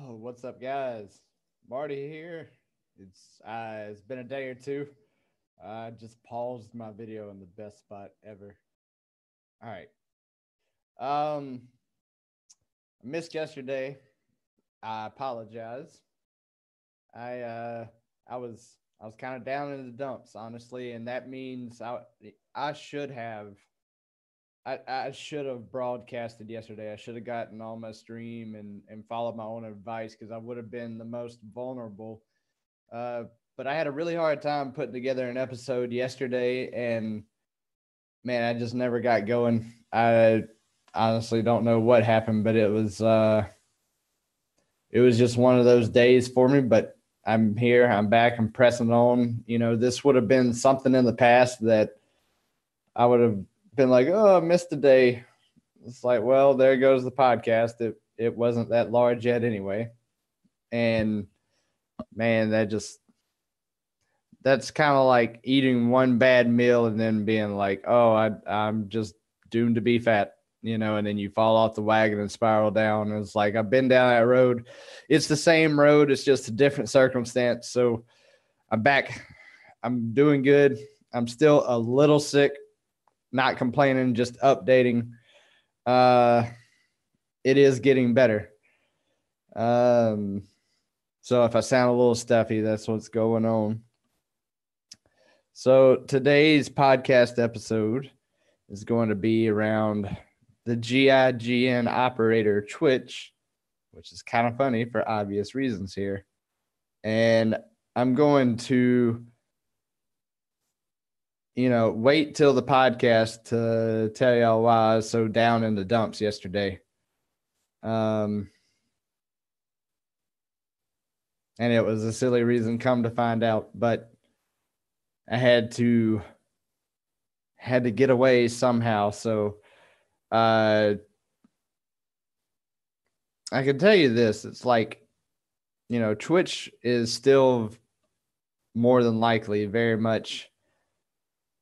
Oh, what's up, guys? Marty here. It's been a day or two. I just paused my video in the best spot ever. All right. I missed yesterday. I apologize. I uh I was kind of down in the dumps, honestly, and that means I should have I should have broadcasted yesterday. I should have gotten on my stream and followed my own advice because I would have been the most vulnerable. Uh, but I had a really hard time putting together an episode yesterday, and man, I just never got going. I honestly don't know what happened, but it was just one of those days for me. But I'm here. I'm back. I'm pressing on. This would have been something in the past that I would have been like, oh, I missed a day. It's like, well, there goes the podcast. It wasn't that large yet anyway. And man, that's kind of like eating one bad meal and then being like, oh, I'm just doomed to be fat, and then you fall off the wagon and spiral down. And it's like, I've been down that road. It's the same road. It's just a different circumstance. So I'm back. I'm doing good. I'm still a little sick, not complaining, just updating. It is getting better. So if I sound a little stuffy, that's what's going on. So today's podcast episode is going to be around the GIGN operator Twitch, which is kind of funny for obvious reasons here. And I'm going to, wait till the podcast to tell y'all why I was so down in the dumps yesterday. And it was a silly reason, come to find out, but I had to get away somehow. So I can tell you this, it's like, Twitch is still more than likely very much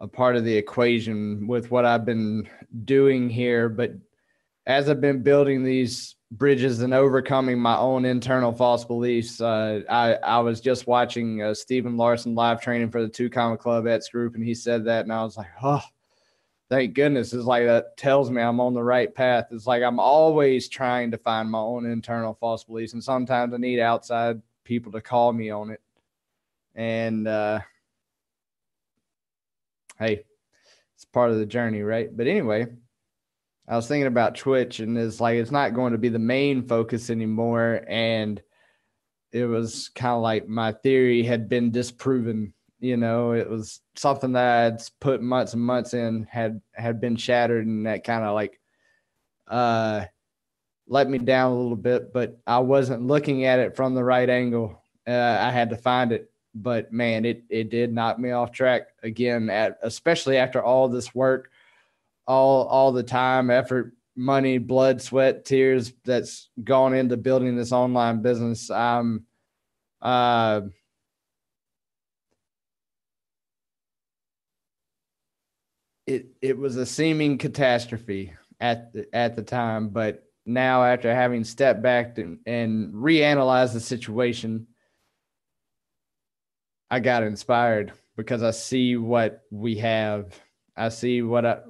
a part of the equation with what I've been doing here. But as I've been building these bridges and overcoming my own internal false beliefs, I was just watching Stephen Larson live training for the Two Comma Club Ets group, and he said that, and I was like, oh, thank goodness. It's like that tells me I'm on the right path. It's like I'm always trying to find my own internal false beliefs, and sometimes I need outside people to call me on it. And hey, it's part of the journey, right? But anyway, I was thinking about Twitch, and it's like it's not going to be the main focus anymore. And it was kind of like my theory had been disproven. It was something that I'd put months and months in, had been shattered, and that kind of like let me down a little bit. But I wasn't looking at it from the right angle. I had to find it. But man, it did knock me off track again, especially after all this work, all the time, effort, money, blood, sweat, tears that's gone into building this online business. It was a seeming catastrophe at the time, but now after having stepped back and reanalyzed the situation, I got inspired because I see what we have. I see what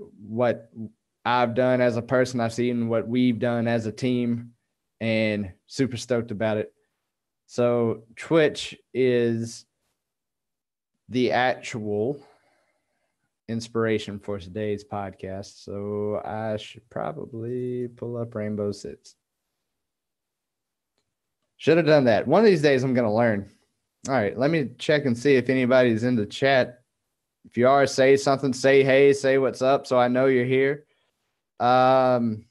I've done as a person. I've seen what we've done as a team, and super stoked about it. So Twitch is the actual inspiration for today's podcast. So I should probably pull up Rainbow Six. Should have done that. One of these days I'm going to learn. All right, let me check and see if anybody's in the chat. If you are, say something, say hey, say what's up, so I know you're here. Man,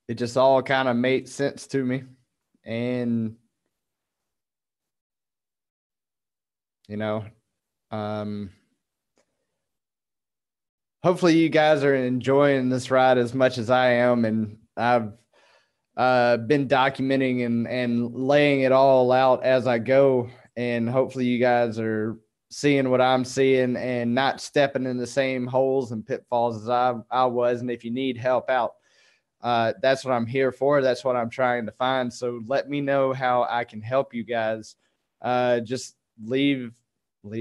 it just all kind of made sense to me. And, hopefully you guys are enjoying this ride as much as I am. And I've been documenting and laying it all out as I go. And hopefully you guys are seeing what I'm seeing and not stepping in the same holes and pitfalls as I was. And if you need help out, that's what I'm here for. That's what I'm trying to find. So let me know how I can help you guys. Just leave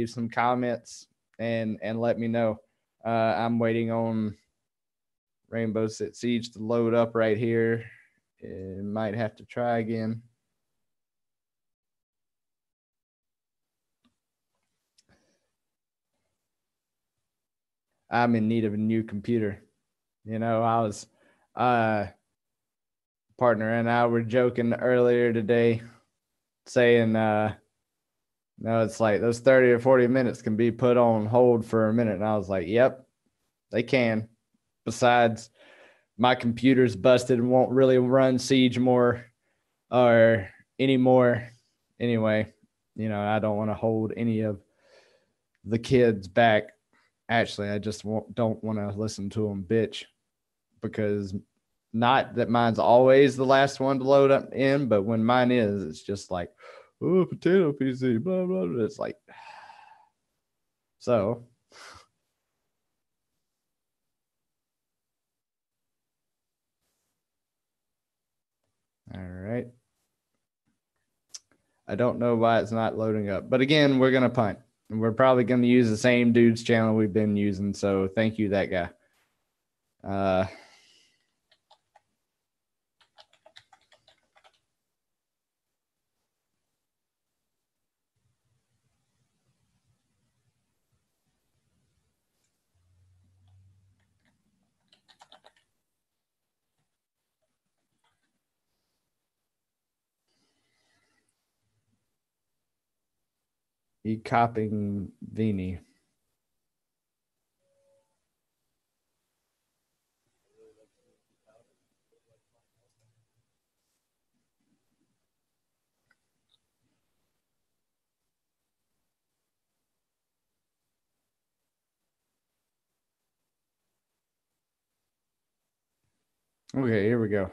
some comments and let me know. I'm waiting on Rainbow Six Siege to load up right here. It might have to try again. I'm in need of a new computer. You know, I was partner and I were joking earlier today saying no, it's like those 30 or 40 minutes can be put on hold for a minute. And I was like, yep, they can. Besides, my computer's busted and won't really run Siege more or anymore. Anyway, you know, I don't want to hold any of the kids back. Actually, I just don't want to listen to them bitch, because not that mine's always the last one to load up in, but when mine is, it's just like, oh, potato PC, blah, blah, blah. It's like, so. All right. I don't know why it's not loading up, but again, we're going to punt, and we're probably going to use the same dude's channel we've been using. So thank you, that guy. He copying Vini. Okay, here we go.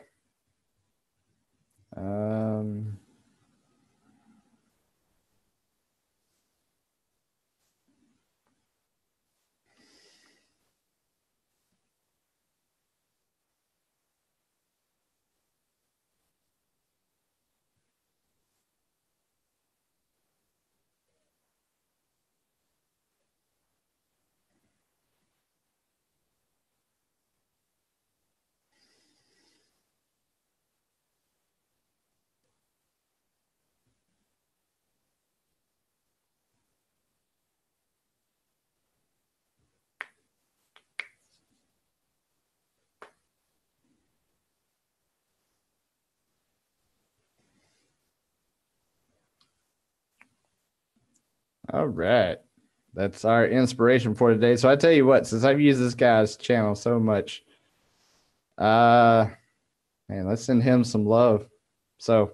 All right. That's our inspiration for today. So I tell you what, since I've used this guy's channel so much, man, let's send him some love. So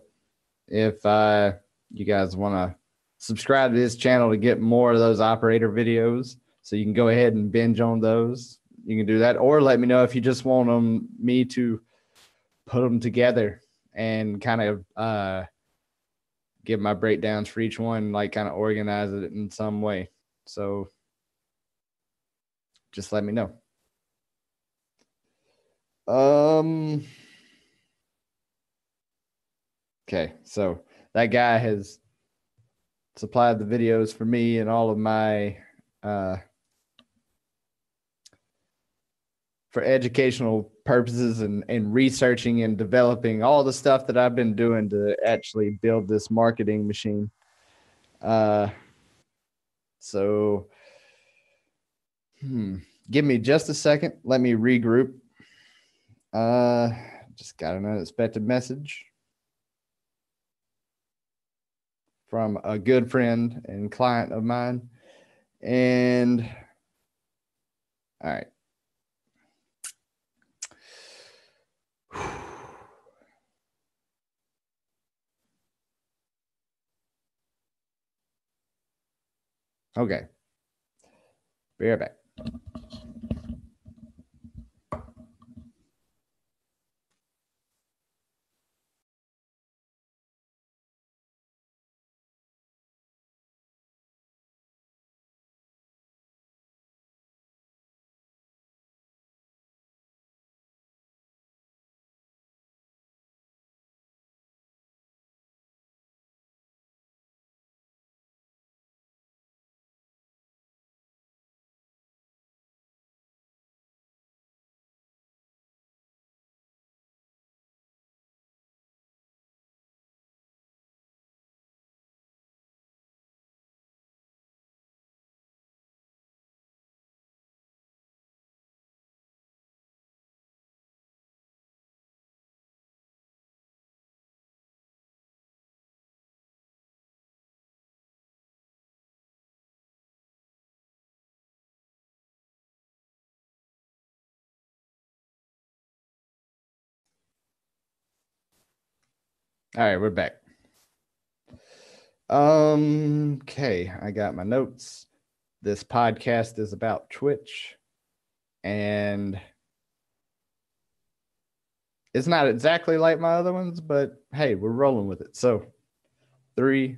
if you guys want to subscribe to this channel to get more of those operator videos, so you can go ahead and binge on those, you can do that. Or let me know if you just want me to put them together and kind of give my breakdowns for each one, like kind of organize it in some way. So just let me know. Okay, so that guy has supplied the videos for me and all of my for educational purposes and researching and developing all the stuff that I've been doing to actually build this marketing machine. So give me just a second. Let me regroup. Just got an unexpected message from a good friend and client of mine. And all right. Okay. Be right back. All right, we're back. Okay, I got my notes. This podcast is about Twitch, and it's not exactly like my other ones, but hey, we're rolling with it. So, 3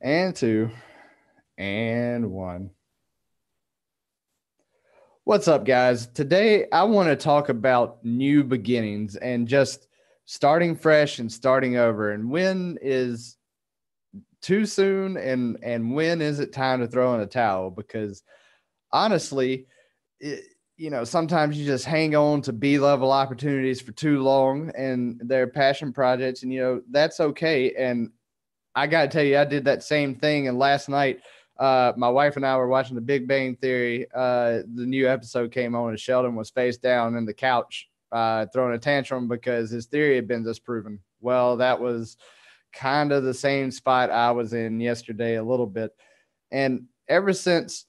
and 2 and 1. What's up, guys? Today, I want to talk about new beginnings and just starting fresh and starting over, and when is too soon and when is it time to throw in a towel? Because honestly, sometimes you just hang on to B-level opportunities for too long, and they're passion projects, and that's okay. And I got to tell you, I did that same thing. And last night, my wife and I were watching The Big Bang Theory. The new episode came on, and Sheldon was face down in the couch, throwing a tantrum because his theory had been disproven. Well, that was kind of the same spot I was in yesterday a little bit. And ever since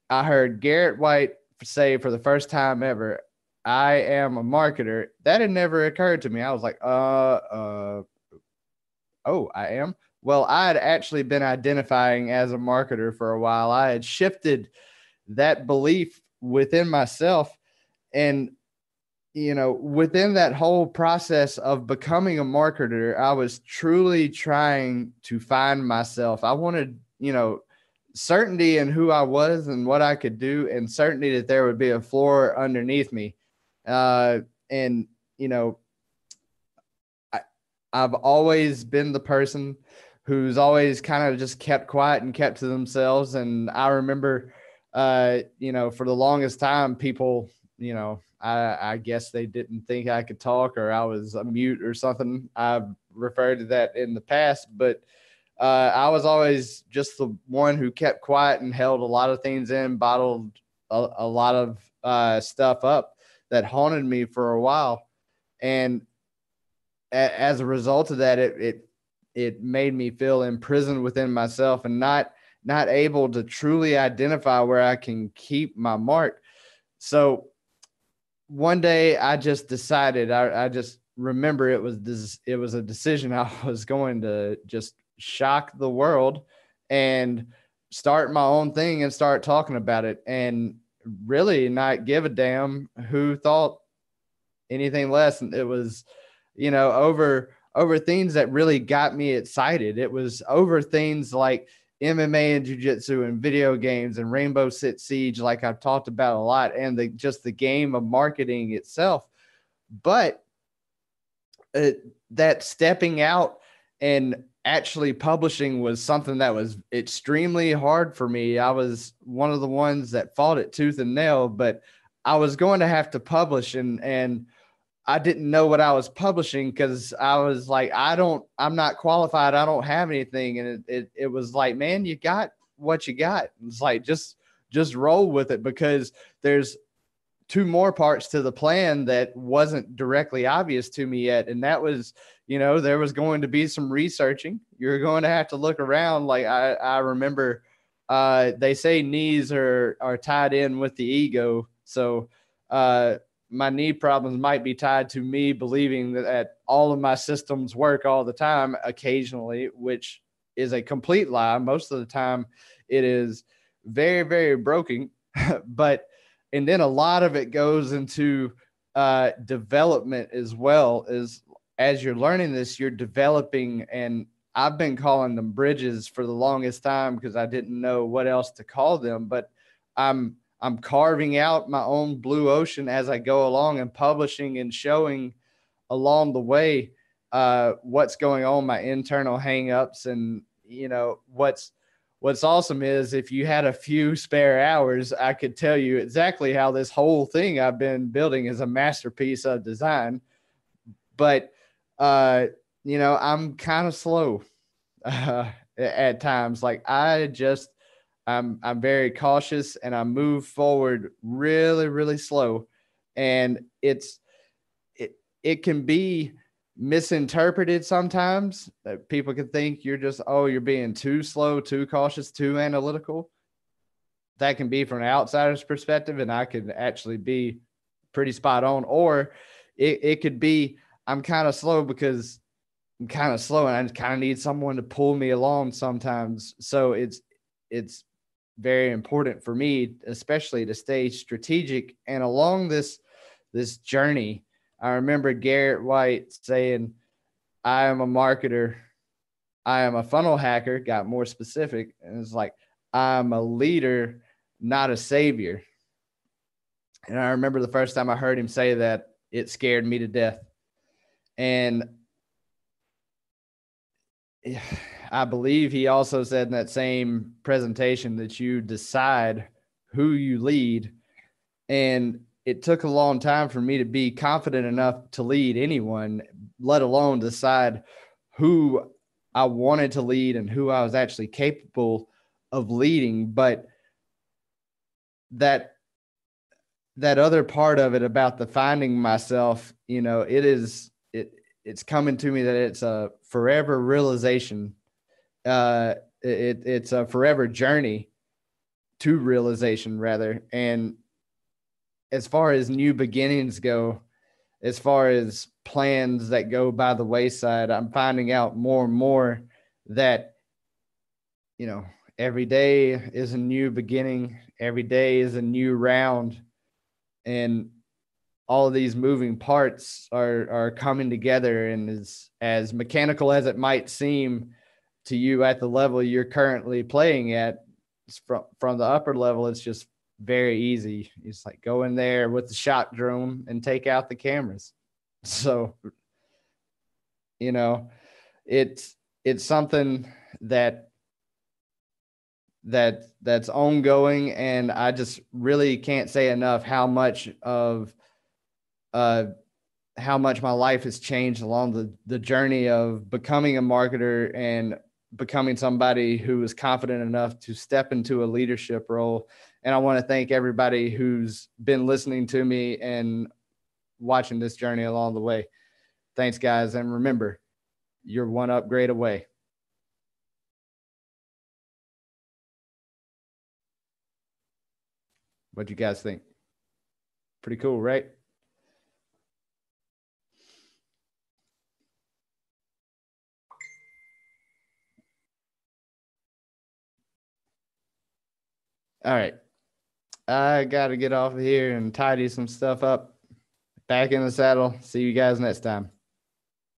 I heard Garrett White say for the first time ever, I am a marketer, that had never occurred to me. I was like, oh, I am? Well, I had actually been identifying as a marketer for a while. I had shifted that belief within myself. And within that whole process of becoming a marketer, I was truly trying to find myself. I wanted, certainty in who I was and what I could do, and certainty that there would be a floor underneath me. And, I've always been the person who's always kind of just kept quiet and kept to themselves. And I remember, for the longest time, people, I guess they didn't think I could talk, or I was a mute or something. I've referred to that in the past, but I was always just the one who kept quiet and held a lot of things in, bottled a lot of stuff up that haunted me for a while. And as a result of that, it made me feel imprisoned within myself and not able to truly identify where I can keep my mark. So one day I just decided, I just remember it was a decision. I was going to just shock the world and start my own thing and start talking about it, and really not give a damn who thought anything less. And it was, over things that really got me excited. It was over things like MMA and jiu-jitsu and video games and Rainbow Six Siege, like I've talked about a lot, and just the game of marketing itself. But that stepping out and actually publishing was something that was extremely hard for me. I was one of the ones that fought it tooth and nail, but I was going to have to publish, and I didn't know what I was publishing because I was like, I'm not qualified. I don't have anything. And it was like, man, you got what you got. It's like, just roll with it, because there's 2 more parts to the plan that wasn't directly obvious to me yet. And that was, there was going to be some researching. You're going to have to look around. Like I remember, they say knees are tied in with the ego. So, my knee problems might be tied to me believing that all of my systems work all the time occasionally, which is a complete lie. Most of the time it is very, very broken. And then a lot of it goes into development as well. As you're learning this, you're developing, and I've been calling them bridges for the longest time because I didn't know what else to call them. But I'm carving out my own blue ocean as I go along, and publishing and showing along the way what's going on, my internal hangups. And what's awesome is, if you had a few spare hours, I could tell you exactly how this whole thing I've been building is a masterpiece of design. But I'm kind of slow at times. Like I'm very cautious, and I move forward really, really slow. And it can be misinterpreted sometimes. People can think you're being too slow, too cautious, too analytical. That can be from an outsider's perspective, and I could actually be pretty spot on. Or it could be, I'm kind of slow because I'm kind of slow and I kind of need someone to pull me along sometimes. So it's very important for me, especially to stay strategic. And along this journey, I remember Garrett White saying, I am a marketer, I am a funnel hacker, got more specific, and it's like, I'm a leader, not a savior. And I remember the first time I heard him say that, it scared me to death. And I believe he also said in that same presentation that you decide who you lead. And it took a long time for me to be confident enough to lead anyone, let alone decide who I wanted to lead and who I was actually capable of leading. But that other part of it about the finding myself, it's coming to me that it's a forever realization. It's a forever journey to realization, rather. And as far as new beginnings go, as far as plans that go by the wayside, I'm finding out more and more that, every day is a new beginning. Every day is a new round. And all of these moving parts are coming together. And as mechanical as it might seem to you at the level you're currently playing at, from the upper level, it's just very easy. It's like go in there with the shot drone and take out the cameras. So, you know, it's something that's ongoing, and I just really can't say enough how much my life has changed along the journey of becoming a marketer and becoming somebody who is confident enough to step into a leadership role. And I want to thank everybody who's been listening to me and watching this journey along the way. Thanks, guys. And remember, you're one upgrade away. What do you guys think? Pretty cool, right? All right. I got to get off of here and tidy some stuff up. Back in the saddle. See you guys next time.